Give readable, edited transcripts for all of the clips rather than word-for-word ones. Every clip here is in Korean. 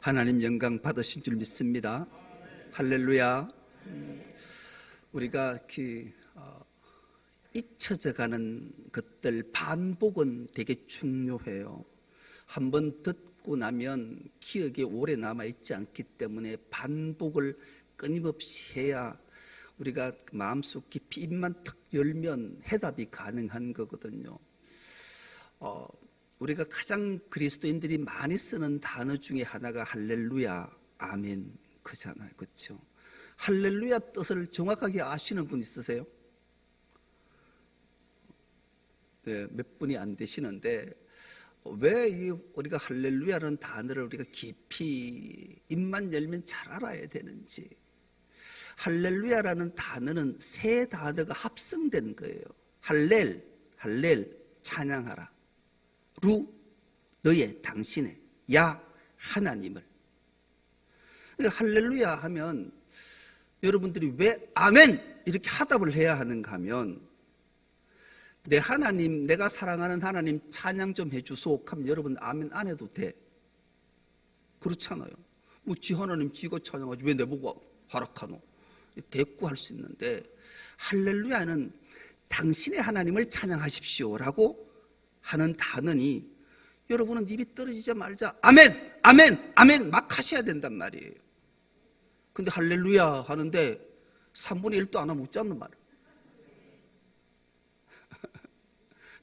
하나님 영광 받으신 줄 믿습니다. 할렐루야. 우리가 잊혀져가는 것들, 반복은 되게 중요해요. 한번 듣고 나면 기억에 오래 남아있지 않기 때문에 반복을 끊임없이 해야 우리가 마음속 깊이 입만 탁 열면 해답이 가능한 거거든요. 우리가 가장 그리스도인들이 많이 쓰는 단어 중에 하나가 할렐루야, 아멘 그잖아요. 그렇죠? 할렐루야 뜻을 정확하게 아시는 분 있으세요? 네, 몇 분이 안 되시는데 왜 우리가 할렐루야라는 단어를 우리가 깊이 입만 열면 잘 알아야 되는지. 할렐루야라는 단어는 세 단어가 합성된 거예요. 할렐, 찬양하라. 루, 너의, 당신의. 야, 하나님을. 할렐루야 하면 여러분들이 왜 아멘 이렇게 하답을 해야 하는가 하면, 내 하나님, 내가 사랑하는 하나님 찬양 좀 해주소 하면 여러분 아멘 안 해도 돼. 그렇잖아요. 뭐 지 하나님 지가 찬양하지 왜 내보고 하락하노? 대꾸할 수 있는데, 할렐루야는 당신의 하나님을 찬양하십시오라고 하는 단어니 여러분은 입이 떨어지자마자 아멘, 아멘, 아멘 막 하셔야 된단 말이에요. 근데 할렐루야 하는데 3분의 1도 안 하면 웃지 않는 말이에요.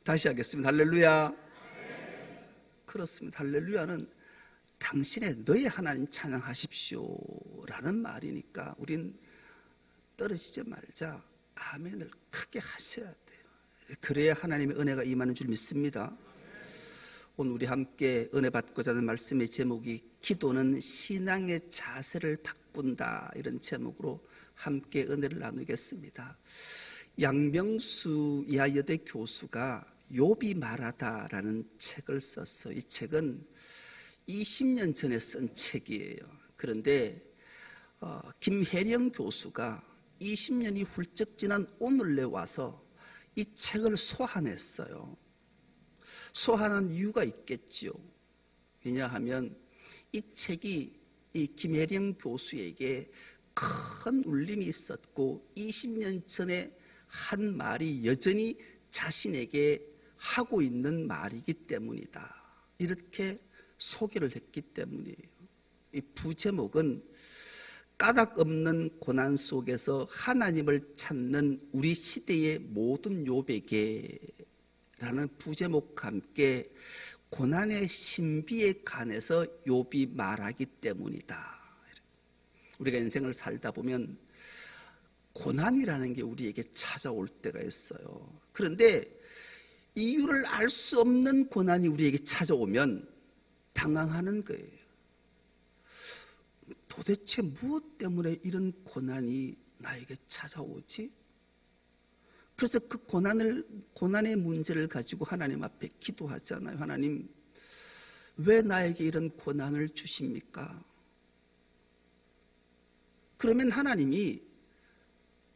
다시 하겠습니다. 할렐루야. 그렇습니다. 할렐루야는 당신의 너의 하나님 찬양하십시오라는 말이니까 우린 떨어지지 말자 아멘을 크게 하셔야 돼요. 그래야 하나님의 은혜가 임하는 줄 믿습니다. 오늘 우리 함께 은혜 받고자 하는 말씀의 제목이 기도는 신앙의 자세를 바꾼다, 이런 제목으로 함께 은혜를 나누겠습니다. 양명수 야여대 교수가 욥이 말하다라는 책을 썼어요. 이 책은 20년 전에 쓴 책이에요. 그런데 김혜령 교수가 20년이 훌쩍 지난 오늘에 와서 이 책을 소환했어요. 소환한 이유가 있겠지요. 왜냐하면 이 책이 이 김혜령 교수에게 큰 울림이 있었고 20년 전에 한 말이 여전히 자신에게 하고 있는 말이기 때문이다, 이렇게 소개를 했기 때문이에요. 이 부제목은 까닭 없는 고난 속에서 하나님을 찾는 우리 시대의 모든 욥에게 라는 부제목과 함께 고난의 신비에 관해서 욥이 말하기 때문이다. 우리가 인생을 살다 보면 고난이라는 게 우리에게 찾아올 때가 있어요. 그런데 이유를 알 수 없는 고난이 우리에게 찾아오면 당황하는 거예요. 도대체 무엇 때문에 이런 고난이 나에게 찾아오지? 그래서 그 고난의 문제를 가지고 하나님 앞에 기도하잖아요. 하나님, 왜 나에게 이런 고난을 주십니까? 그러면 하나님이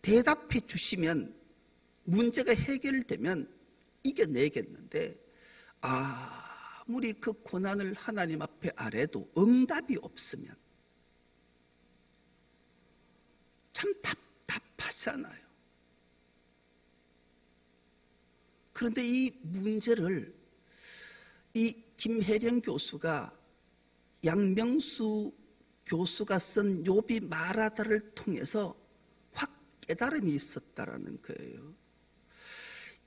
대답해 주시면, 문제가 해결되면 이겨내겠는데, 아무리 그 고난을 하나님 앞에 아래도 응답이 없으면 참 답답하잖아요. 그런데 이 문제를 이 김혜령 교수가, 양명수 교수가 쓴 욥이 말하다를 통해서 확 깨달음이 있었다라는 거예요.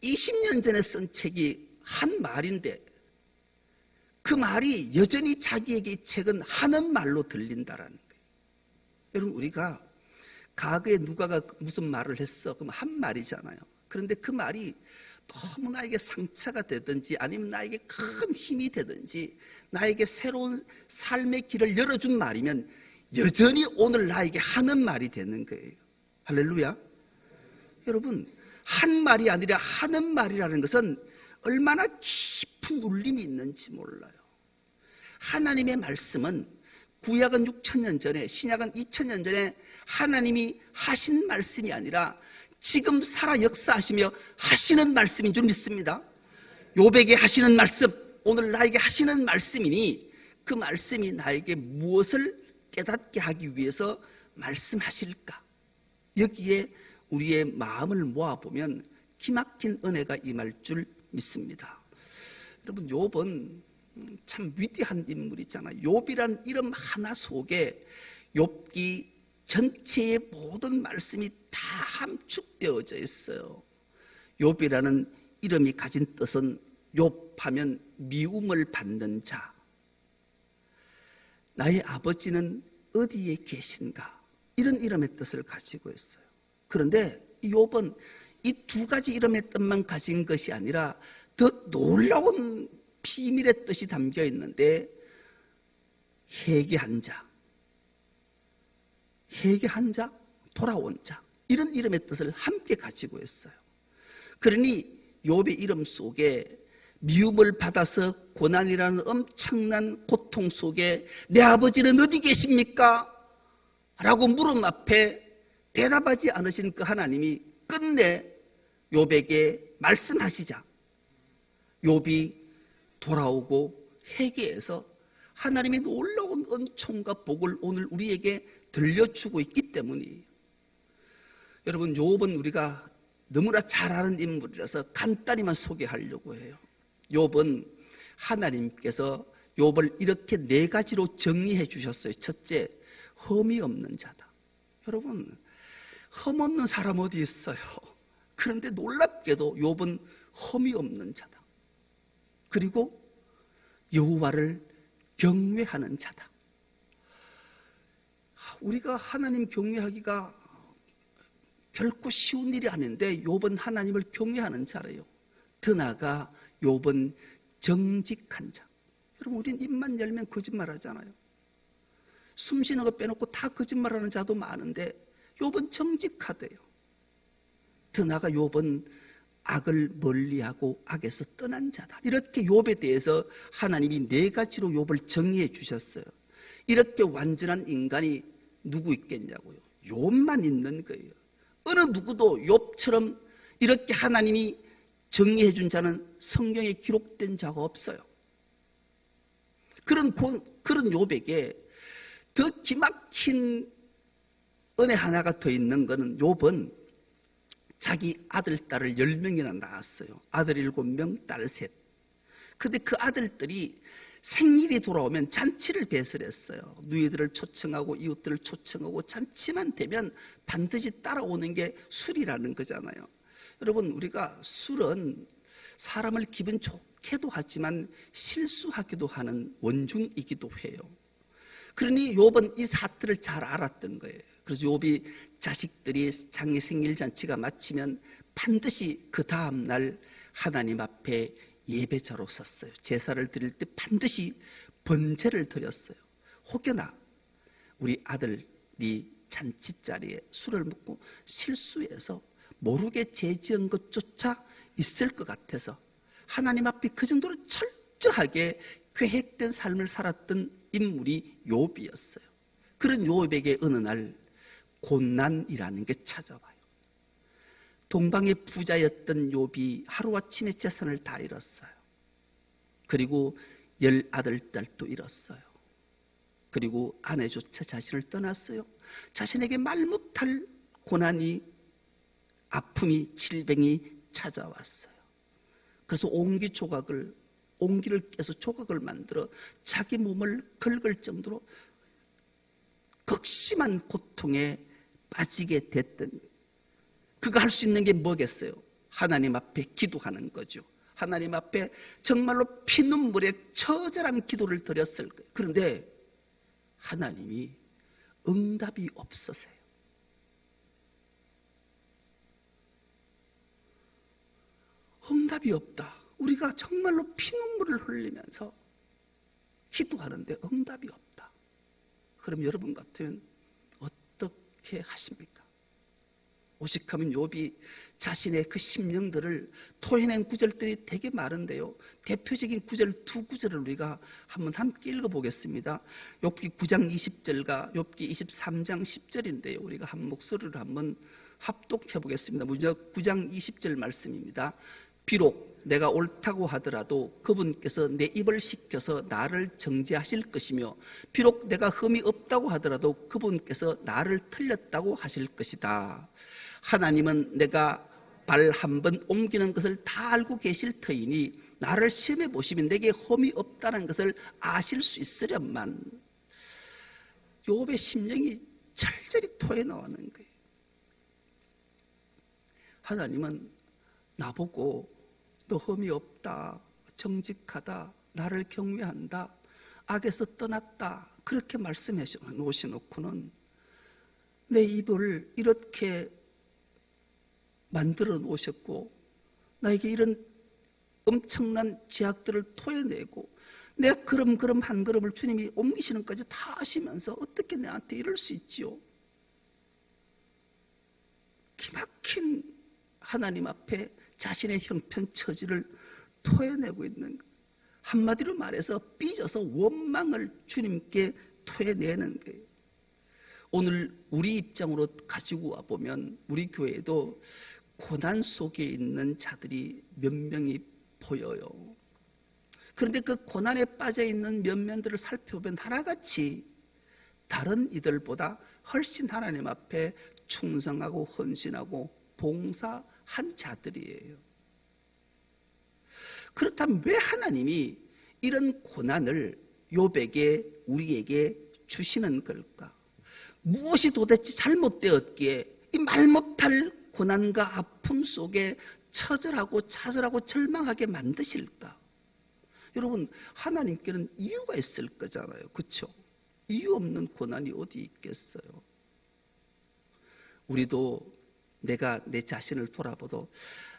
20년 전에 쓴 책이 한 말인데 그 말이 여전히 자기에게 이 책은 하는 말로 들린다라는 거예요. 여러분, 우리가 과거에 누가가 무슨 말을 했어? 그럼 한 말이잖아요. 그런데 그 말이 너무 나에게 상처가 되든지 아니면 나에게 큰 힘이 되든지 나에게 새로운 삶의 길을 열어준 말이면 여전히 오늘 나에게 하는 말이 되는 거예요. 할렐루야. 여러분, 한 말이 아니라 하는 말이라는 것은 얼마나 깊은 울림이 있는지 몰라요. 하나님의 말씀은 구약은 6,000년 전에, 신약은 2,000년 전에 하나님이 하신 말씀이 아니라 지금 살아 역사하시며 하시는 말씀인 줄 믿습니다. 욥에게 하시는 말씀, 오늘 나에게 하시는 말씀이니 그 말씀이 나에게 무엇을 깨닫게 하기 위해서 말씀하실까? 여기에 우리의 마음을 모아보면 기막힌 은혜가 임할 줄 믿습니다. 여러분, 욥은 참 위대한 인물이잖아요. 욥이란 이름 하나 속에 욥기 전체의 모든 말씀이 다 함축되어져 있어요. 욥이라는 이름이 가진 뜻은 욥하면 미움을 받는 자. 나의 아버지는 어디에 계신가? 이런 이름의 뜻을 가지고 있어요. 그런데 이 욥은 이 두 가지 이름의 뜻만 가진 것이 아니라 더 놀라운 비밀의 뜻이 담겨 있는데, 회개한 자, 회개한 자, 돌아온 자, 이런 이름의 뜻을 함께 가지고 있어요. 그러니 욥의 이름 속에 미움을 받아서 고난이라는 엄청난 고통 속에 내 아버지는 어디 계십니까? 라고 물음 앞에 대답하지 않으신 그 하나님이 끝내 욥에게 말씀하시자 욥이 돌아오고 회개해서 하나님의 놀라운 은총과 복을 오늘 우리에게 들려주고 있기 때문이에요. 여러분, 욥은 우리가 너무나 잘 아는 인물이라서 간단히만 소개하려고 해요. 욥은 하나님께서 욥을 이렇게 네 가지로 정리해 주셨어요. 첫째, 흠이 없는 자다. 여러분, 흠 없는 사람 어디 있어요? 그런데 놀랍게도 욥은 흠이 없는 자다. 그리고 여호와를 경외하는 자다. 우리가 하나님 경외하기가 결코 쉬운 일이 아닌데 욥은 하나님을 경외하는 자래요. 더 나아가 욥은 정직한 자. 여러분, 우린 입만 열면 거짓말하잖아요. 숨 쉬는 거 빼놓고 다 거짓말하는 자도 많은데 욥은 정직하대요. 더 나아가 욥은 악을 멀리하고 악에서 떠난 자다. 이렇게 욥에 대해서 하나님이 네 가지로 욥을 정의해 주셨어요. 이렇게 완전한 인간이 누구 있겠냐고요. 욥만 있는 거예요. 어느 누구도 욥처럼 이렇게 하나님이 정의해 준 자는 성경에 기록된 자가 없어요. 그런 욥에게 더 기막힌 은혜 하나가 더 있는 것은 욥은 자기 아들, 딸을 10명이나 낳았어요. 아들 7명, 딸 3. 근데 그 아들들이 생일이 돌아오면 잔치를 배설했어요. 누이들을 초청하고 이웃들을 초청하고 잔치만 되면 반드시 따라오는 게 술이라는 거잖아요. 여러분, 우리가 술은 사람을 기분 좋게도 하지만 실수하기도 하는 원흉이기도 해요. 그러니 욥은 이 사실을 잘 알았던 거예요. 그래서 욥이 자식들이 장례 생일 잔치가 마치면 반드시 그 다음 날 하나님 앞에 예배자로 섰어요. 제사를 드릴 때 반드시 번제를 드렸어요. 혹여나 우리 아들이 잔치자리에 술을 먹고 실수해서 모르게 죄지은 것조차 있을 것 같아서 하나님 앞에 그 정도로 철저하게 계획된 삶을 살았던 인물이 욥이었어요. 그런 욥에게 어느 날 고난이라는 게 찾아와요. 동방의 부자였던 욥이 하루아침에 재산을 다 잃었어요. 그리고 10아들딸도 잃었어요. 그리고 아내조차 자신을 떠났어요. 자신에게 말 못할 고난이, 아픔이, 질병이 찾아왔어요. 그래서 옹기를 깨서 조각을 만들어 자기 몸을 긁을 정도로 극심한 고통에 빠지게 됐던, 그가 할 수 있는 게 뭐겠어요? 하나님 앞에 기도하는 거죠. 하나님 앞에 정말로 피눈물에 처절한 기도를 드렸을 거예요. 그런데 하나님이 응답이 없으세요. 응답이 없다. 우리가 정말로 피눈물을 흘리면서 기도하는데 응답이 없다. 그럼 여러분 같으면 어떻게 하십니까? 오직하면 욥이 자신의 그 심령들을 토해낸 구절들이 되게 많은데요, 대표적인 구절 두 구절을 우리가 한번 함께 읽어보겠습니다. 욥기 9장 20절과 욥기 23장 10절인데요 우리가 한 목소리로 한번 합독해 보겠습니다. 먼저 9장 20절 말씀입니다. 비록 내가 옳다고 하더라도 그분께서 내 입을 식혀서 나를 정죄하실 것이며 비록 내가 흠이 없다고 하더라도 그분께서 나를 틀렸다고 하실 것이다. 하나님은 내가 발 한 번 옮기는 것을 다 알고 계실 터이니 나를 시험해 보시면 내게 흠이 없다는 것을 아실 수 있으련만. 욥의 심령이 절절히 토해 나오는 거예요. 하나님은 나보고 너 흠이 없다, 정직하다, 나를 경외한다, 악에서 떠났다 그렇게 말씀해 놓으시놓고는 내 입을 이렇게 만들어 놓으셨고 나에게 이런 엄청난 죄악들을 토해내고 내 걸음 한 걸음을 주님이 옮기시는 것까지 다 아시면서 어떻게 내한테 이럴 수 있지요? 기막힌 하나님 앞에 자신의 형편처지를 토해내고 있는 거예요. 한마디로 말해서 삐져서 원망을 주님께 토해내는 거예요. 오늘 우리 입장으로 가지고 와보면 우리 교회에도 고난 속에 있는 자들이 몇 명이 보여요. 그런데 그 고난에 빠져있는 면면들을 살펴보면 하나같이 다른 이들보다 훨씬 하나님 앞에 충성하고 헌신하고 봉사한 자들이에요. 그렇다면 왜 하나님이 이런 고난을 욥에게 우리에게 주시는 걸까? 무엇이 도대체 잘못되었기에 이 말 못할 고난과 아픔 속에 처절하고 차절하고 절망하게 만드실까? 여러분, 하나님께는 이유가 있을 거잖아요. 그렇죠? 이유 없는 고난이 어디 있겠어요? 우리도 내가 내 자신을 돌아보도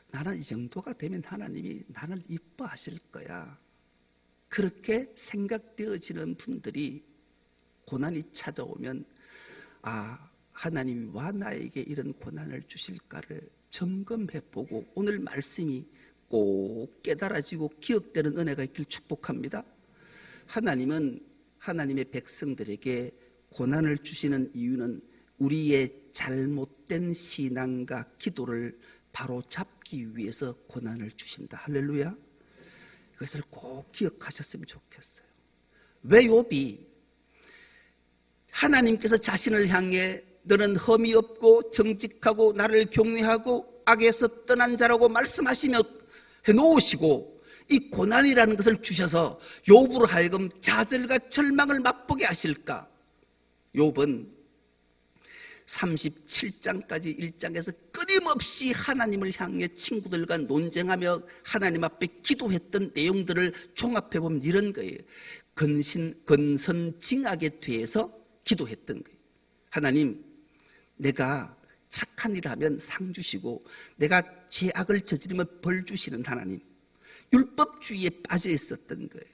나는 이 정도가 되면 하나님이 나를 이뻐하실 거야. 그렇게 생각되어지는 분들이 고난이 찾아오면 하나님이 왜 나에게 이런 고난을 주실까를 점검해보고 오늘 말씀이 꼭 깨달아지고 기억되는 은혜가 있길 축복합니다. 하나님은 하나님의 백성들에게 고난을 주시는 이유는 우리의 잘못된 신앙과 기도를 바로 잡기 위해서 고난을 주신다. 할렐루야. 이것을 꼭 기억하셨으면 좋겠어요. 왜 욥이 하나님께서 자신을 향해 너는 흠이 없고 정직하고 나를 경외하고 악에서 떠난 자라고 말씀하시며 해놓으시고 이 고난이라는 것을 주셔서 욥으로 하여금 좌절과 절망을 맛보게 하실까? 욥은 37장까지 1장에서 끊임없이 하나님을 향해 친구들과 논쟁하며 하나님 앞에 기도했던 내용들을 종합해보면 이런 거예요. 근선징악에 대해서 기도했던 거예요. 하나님, 내가 착한 일을 하면 상 주시고 내가 죄악을 저지르면 벌 주시는 하나님, 율법주의에 빠져 있었던 거예요.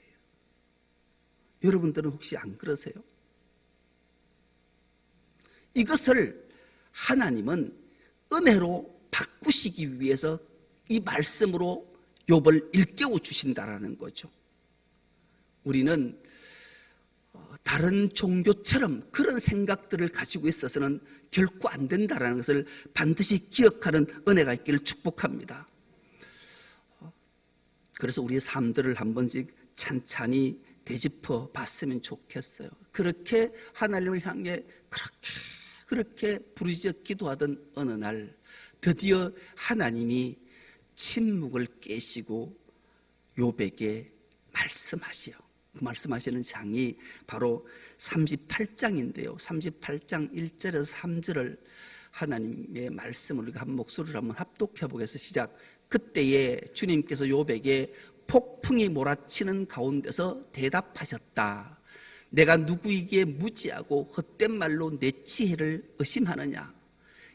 여러분들은 혹시 안 그러세요? 이것을 하나님은 은혜로 바꾸시기 위해서 이 말씀으로 욥을 일깨워 주신다라는 거죠. 우리는 다른 종교처럼 그런 생각들을 가지고 있어서는 결코 안 된다는 것을 반드시 기억하는 은혜가 있기를 축복합니다. 그래서 우리의 삶들을 한 번씩 찬찬히 되짚어 봤으면 좋겠어요. 그렇게 하나님을 향해 그렇게 부르짖어 기도하던 어느 날 드디어 하나님이 침묵을 깨시고 욥에게 말씀하시오. 그 말씀하시는 장이 바로 38장인데요. 38장 1절에서 3절을 하나님의 말씀을 우리가 한 목소리를 한번 합독해 보겠습니다. 시작. 그때에 주님께서 욥에게 폭풍이 몰아치는 가운데서 대답하셨다. 내가 누구에게 무지하고 헛된 말로 내 지혜를 의심하느냐?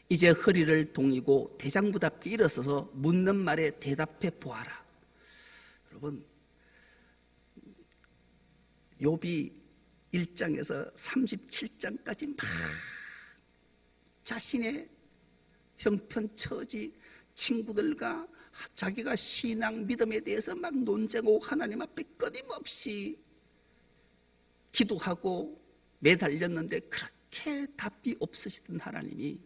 이제 허리를 동이고 대장부답게 일어서서 묻는 말에 대답해 보아라. 여러분, 욥이 1장에서 37장까지 막 자신의 형편, 처지, 친구들과 자기가 신앙, 믿음에 대해서 막 논쟁하고 하나님 앞에 끊임없이 기도하고 매달렸는데 그렇게 답이 없으시던 하나님이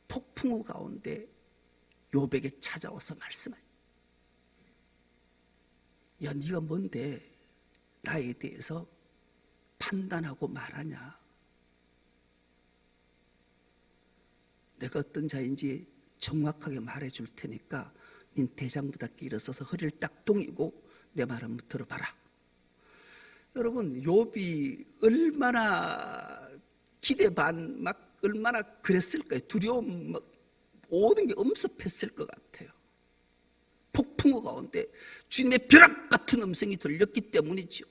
폭풍우 가운데 욥에게 찾아와서 말씀하세요. 야, 네가 뭔데 나에 대해서 판단하고 말하냐? 내가 어떤 자인지 정확하게 말해줄 테니까 닌 대장부답게 일어서서 허리를 딱 동이고 내 말 한번 들어봐라. 여러분, 욥이 얼마나 기대 반 막 얼마나 그랬을까요? 두려움 막 모든 게 엄습했을 것 같아요. 폭풍우 가운데 주님의 벼락 같은 음성이 들렸기 때문이죠.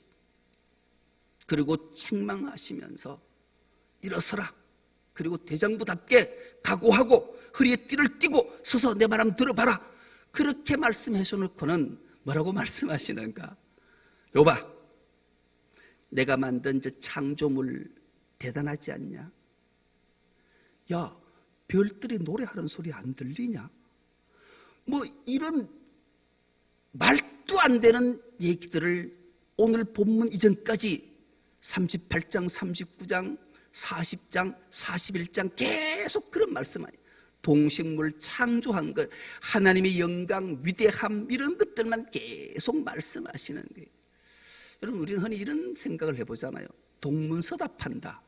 그리고 책망하시면서 일어서라. 그리고 대장부답게 각오하고 허리에 띠를 띠고 서서 내 말 한번 들어봐라. 그렇게 말씀해 놓고는 뭐라고 말씀하시는가? 욥아, 내가 만든 저 창조물 대단하지 않냐? 야, 별들이 노래하는 소리 안 들리냐? 뭐 이런 말도 안 되는 얘기들을 오늘 본문 이전까지 38장, 39장, 40장, 41장 계속 그런 말씀하니 동식물 창조한 것, 하나님의 영광, 위대함 이런 것들만 계속 말씀하시는 거예요. 여러분, 우리는 흔히 이런 생각을 해보잖아요. 동문서답한다.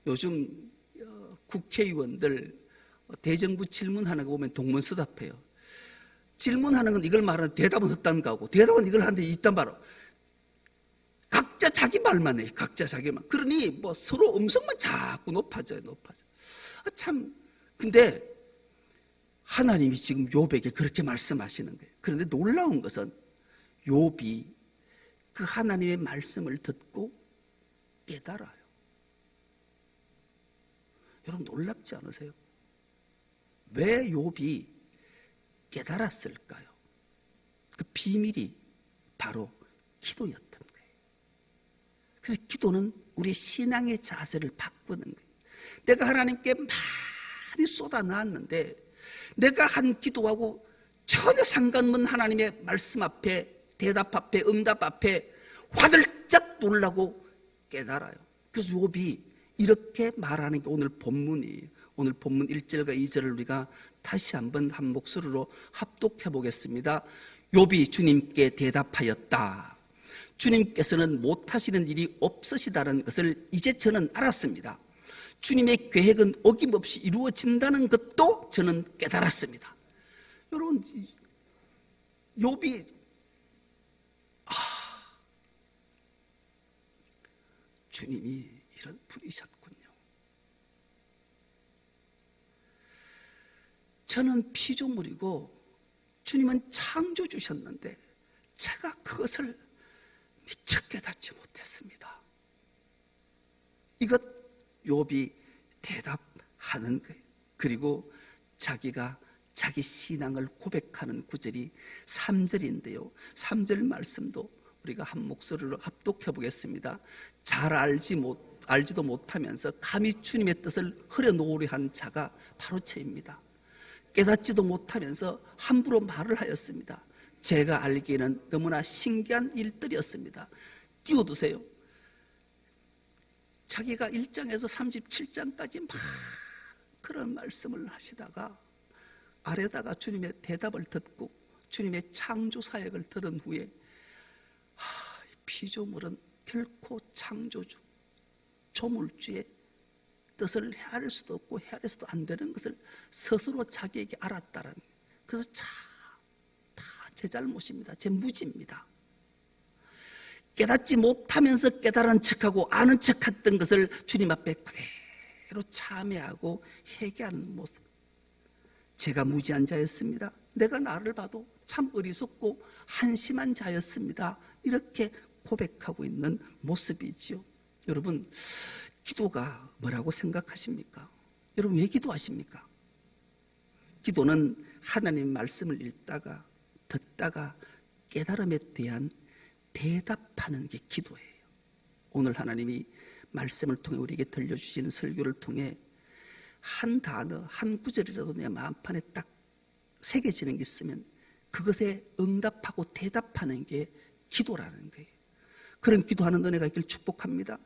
요즘 국회의원들 대정부 질문하는 거 보면 동문서답해요. 질문하는 건 이걸 말하는, 대답은 헛다는 거고 대답은 이걸 하는데 이딴 바로 각자 자기 말만 해요. 각자 자기 말. 그러니 뭐 서로 음성만 자꾸 높아져요. 참, 근데 하나님이 지금 욥에게 그렇게 말씀하시는 거예요. 그런데 놀라운 것은 욥이 그 하나님의 말씀을 듣고 깨달아요. 여러분, 놀랍지 않으세요? 왜 욥이 깨달았을까요? 그 비밀이 바로 기도였던 거예요. 그래서 기도는 우리 신앙의 자세를 바꾸는 거예요. 내가 하나님께 많이 쏟아놨는데 내가 한 기도하고 전혀 상관없는 하나님의 말씀 앞에, 대답 앞에, 응답 앞에 화들짝 놀라고 깨달아요. 그래서 욥이 이렇게 말하는 게 오늘 본문이에요. 오늘 본문 1절과 2절을 우리가 다시 한번 한 목소리로 합독해 보겠습니다. 욥이 주님께 대답하였다. 주님께서는 못하시는 일이 없으시다는 것을 이제 저는 알았습니다. 주님의 계획은 어김없이 이루어진다는 것도 저는 깨달았습니다. 여러분, 욥이 주님이 이런 분이셨군요. 저는 피조물이고 주님은 창조주셨는데 제가 그것을 미처 깨닫지 못했습니다. 이것 욥이 대답하는 거예요. 그리고 자기가 자기 신앙을 고백하는 구절이 3절인데요. 3절 말씀도 우리가 한 목소리로 합독해 보겠습니다. 잘 알지도 못하면서 감히 주님의 뜻을 흐려놓으려 한 자가 바로 저입니다. 깨닫지도 못하면서 함부로 말을 하였습니다. 제가 알기에는 너무나 신기한 일들이었습니다. 띄워두세요. 자기가 1장에서 37장까지 막 그런 말씀을 하시다가 아래다가 주님의 대답을 듣고 주님의 창조 사역을 들은 후에 피조물은 결코 창조주, 조물주의 뜻을 헤아릴 수도 없고 헤아려서도 안 되는 것을 스스로 자기에게 알았다는 거예요. 그래서 다 제 잘못입니다. 제 무지입니다. 깨닫지 못하면서 깨달은 척하고 아는 척했던 것을 주님 앞에 그대로 참회하고 회개하는 모습. 제가 무지한 자였습니다. 내가 나를 봐도 참 어리석고 한심한 자였습니다. 이렇게 고백하고 있는 모습이지요. 여러분, 기도가 뭐라고 생각하십니까? 여러분, 왜 기도하십니까? 기도는 하나님 말씀을 읽다가 듣다가 깨달음에 대한 대답하는 게 기도예요. 오늘 하나님이 말씀을 통해 우리에게 들려주시는 설교를 통해 한 단어, 한 구절이라도 내 마음판에 딱 새겨지는 게 있으면 그것에 응답하고 대답하는 게 기도라는 거예요. 그런 기도하는 은혜가 있길 축복합니다.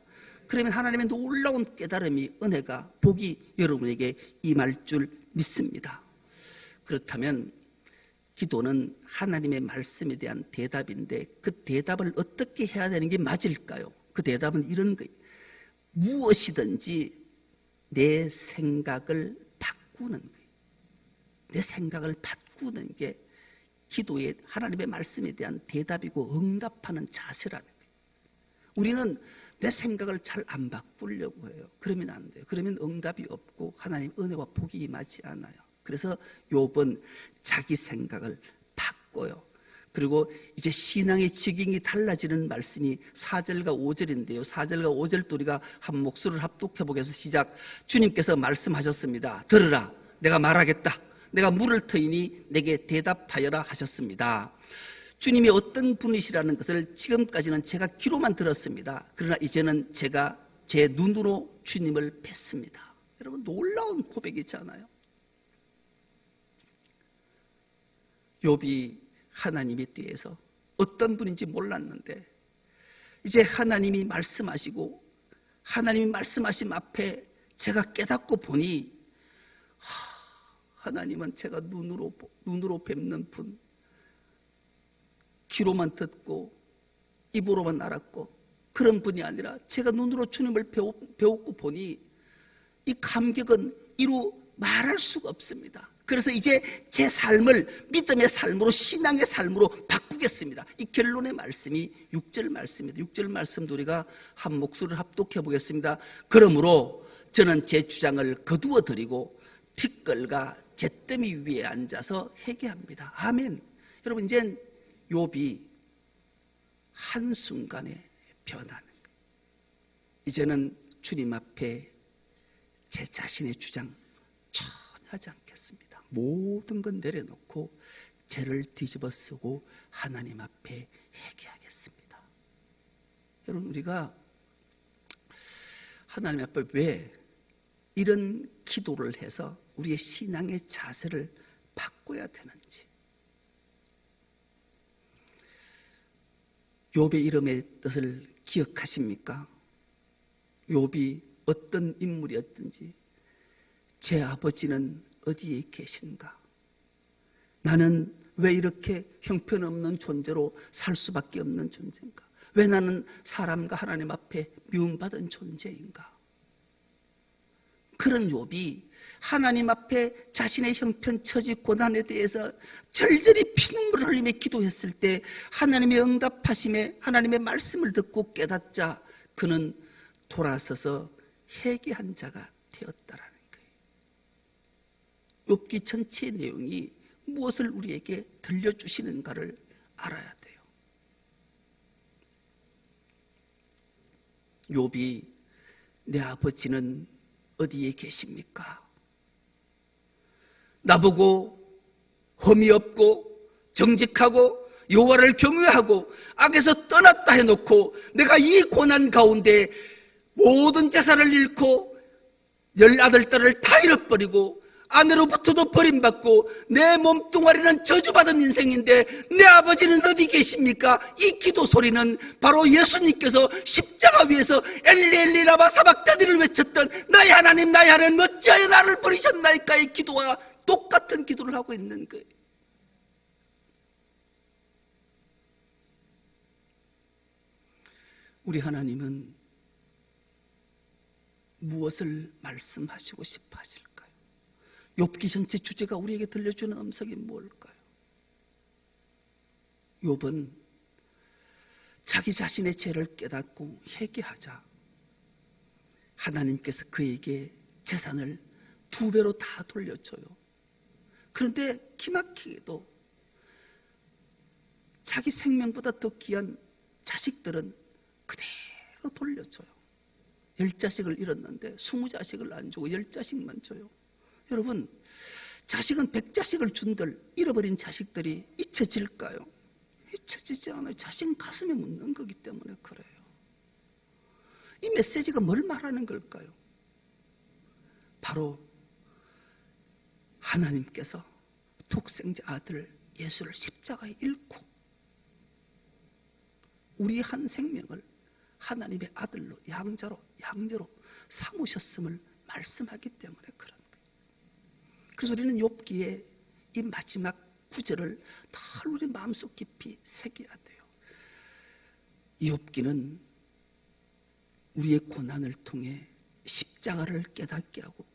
그러면 하나님의 놀라운 깨달음이, 은혜가, 복이 여러분에게 임할 줄 믿습니다. 그렇다면 기도는 하나님의 말씀에 대한 대답인데 그 대답을 어떻게 해야 되는 게 맞을까요? 그 대답은 이런 거예요. 무엇이든지 내 생각을 바꾸는 거예요. 내 생각을 바꾸는 게 기도의 하나님의 말씀에 대한 대답이고 응답하는 자세라는 거예요. 우리는 내 생각을 잘 안 바꾸려고 해요. 그러면 안 돼요. 그러면 응답이 없고 하나님 은혜와 복이 임하지 않아요. 그래서 욥은 자기 생각을 바꿔요. 그리고 이제 신앙의 지경이 달라지는 말씀이 4절과 5절인데요. 4절과 5절 우리가 한 목소리를 합독해 보겠습니다. 시작. 주님께서 말씀하셨습니다. 들으라. 내가 말하겠다. 내가 물을 트이니 내게 대답하여라 하셨습니다. 주님이 어떤 분이시라는 것을 지금까지는 제가 귀로만 들었습니다. 그러나 이제는 제가 제 눈으로 주님을 뵀습니다. 여러분, 놀라운 고백이잖아요. 욥이 하나님에 대해서 어떤 분인지 몰랐는데 이제 하나님이 말씀하시고 하나님이 말씀하신 앞에 제가 깨닫고 보니 하나님은 제가 눈으로 뵙는 분, 귀로만 듣고 입으로만 알았고 그런 분이 아니라 제가 눈으로 주님을 배웠고 보니 이 감격은 이루 말할 수가 없습니다. 그래서 이제 제 삶을 믿음의 삶으로 신앙의 삶으로 바꾸겠습니다. 이 결론의 말씀이 6절 말씀입니다. 6절 말씀도 우리가 한 목소리를 합독해 보겠습니다. 그러므로 저는 제 주장을 거두어 드리고 티끌과 잿더미 위에 앉아서 회개합니다. 아멘. 여러분, 이젠 욥이 한순간에 변하는 거예요. 이제는 주님 앞에 제 자신의 주장 전혀 하지 않겠습니다. 모든 건 내려놓고 죄를 뒤집어 쓰고 하나님 앞에 회개하겠습니다. 여러분, 우리가 하나님 앞에 왜 이런 기도를 해서 우리의 신앙의 자세를 바꿔야 되는지, 욥의 이름의 뜻을 기억하십니까? 욥이 어떤 인물이었든지, 제 아버지는 어디에 계신가? 나는 왜 이렇게 형편없는 존재로 살 수밖에 없는 존재인가? 왜 나는 사람과 하나님 앞에 미움받은 존재인가? 그런 욥이 하나님 앞에 자신의 형편, 처지, 고난에 대해서 절절히 피눈물을 흘리며 기도했을 때 하나님의 응답하심에 하나님의 말씀을 듣고 깨닫자 그는 돌아서서 회개한 자가 되었다라는 거예요. 욥기 전체의 내용이 무엇을 우리에게 들려주시는가를 알아야 돼요. 욥이 내 아버지는 어디에 계십니까? 나보고 험이 없고 정직하고 여호와를 경외하고 악에서 떠났다 해놓고 내가 이 고난 가운데 모든 재산을 잃고 10아들딸을 다 잃어버리고 아내로부터도 버림받고 내 몸뚱아리는 저주받은 인생인데 내 아버지는 어디 계십니까? 이 기도 소리는 바로 예수님께서 십자가 위에서 엘리 엘리 라마 사박다니를 외쳤던 나의 하나님 나의 하나님 어찌하여 나를 버리셨나이까 의 기도와 똑같은 기도를 하고 있는 거예요. 우리 하나님은 무엇을 말씀하시고 싶어 하실까요? 욥기 전체 주제가 우리에게 들려주는 음성이 뭘까요? 욥은 자기 자신의 죄를 깨닫고 회개하자 하나님께서 그에게 재산을 2배로 다 돌려줘요. 그런데 기막히게도 자기 생명보다 더 귀한 자식들은 그대로 돌려줘요. 10자식을 잃었는데 20자식을 안 주고 10자식만 줘요. 여러분, 자식은 100자식을 준들 잃어버린 자식들이 잊혀질까요? 잊혀지지 않아요. 자식은 가슴에 묻는 거기 때문에 그래요. 이 메시지가 뭘 말하는 걸까요? 바로 하나님께서 독생자 아들 예수를 십자가에 잃고 우리 한 생명을 하나님의 아들로 양자로 삼으셨음을 말씀하기 때문에 그런 거예요. 그래서 우리는 욥기의 이 마지막 구절을 늘 우리 마음속 깊이 새겨야 돼요. 욥기는 우리의 고난을 통해 십자가를 깨닫게 하고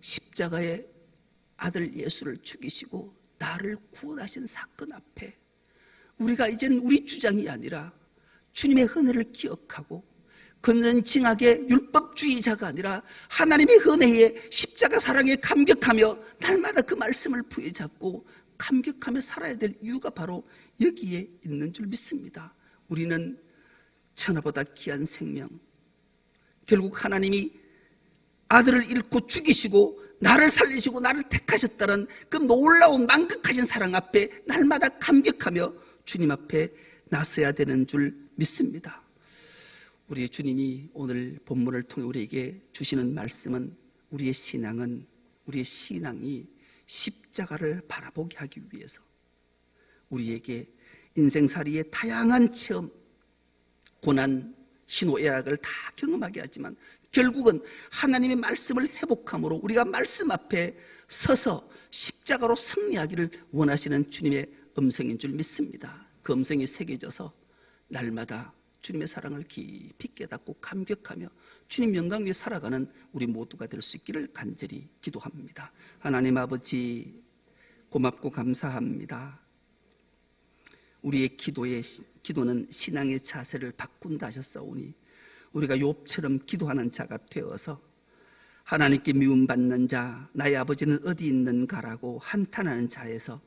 십자가의 아들 예수를 죽이시고 나를 구원하신 사건 앞에 우리가 이젠 우리 주장이 아니라 주님의 은혜를 기억하고 건전징악의 율법주의자가 아니라 하나님의 은혜에 십자가 사랑에 감격하며 날마다 그 말씀을 부여잡고 감격하며 살아야 될 이유가 바로 여기에 있는 줄 믿습니다. 우리는 천하보다 귀한 생명, 결국 하나님이 아들을 잃고 죽이시고 나를 살리시고 나를 택하셨다는 그 놀라운 망극하신 사랑 앞에 날마다 감격하며 주님 앞에 나서야 되는 줄 믿습니다. 우리 주님이 오늘 본문을 통해 우리에게 주시는 말씀은 우리의 신앙이 십자가를 바라보게 하기 위해서 우리에게 인생살이의 다양한 체험, 고난, 희노애락을 다 경험하게 하지만 결국은 하나님의 말씀을 회복함으로 우리가 말씀 앞에 서서 십자가로 승리하기를 원하시는 주님의 음성인 줄 믿습니다. 그 음성이 새겨져서 날마다 주님의 사랑을 깊이 깨닫고 감격하며 주님 영광 위에 살아가는 우리 모두가 될 수 있기를 간절히 기도합니다. 하나님 아버지, 고맙고 감사합니다. 우리의 기도는 신앙의 자세를 바꾼다 하셨사오니 우리가 욥처럼 기도하는 자가 되어서 하나님께 미움받는 자, 나의 아버지는 어디 있는가라고 한탄하는 자에서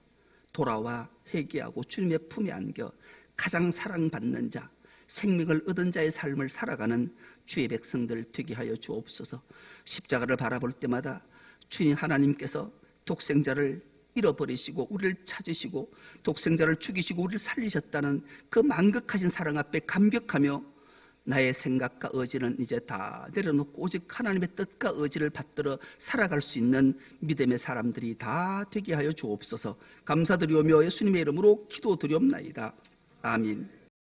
돌아와 회개하고 주님의 품에 안겨 가장 사랑받는 자, 생명을 얻은 자의 삶을 살아가는 주의 백성들 되게 하여 주옵소서. 십자가를 바라볼 때마다 주님 하나님께서 독생자를 잃어버리시고 우리를 찾으시고 독생자를 죽이시고 우리를 살리셨다는 그 만극하신 사랑 앞에 감격하며 나의 생각과 의지는 이제 다 내려놓고 오직 하나님의 뜻과 의지를 받들어 살아갈 수 있는 믿음의 사람들이 다 되게 하여 주옵소서. 감사드리오며 예수님의 이름으로 기도드리옵나이다. 아멘.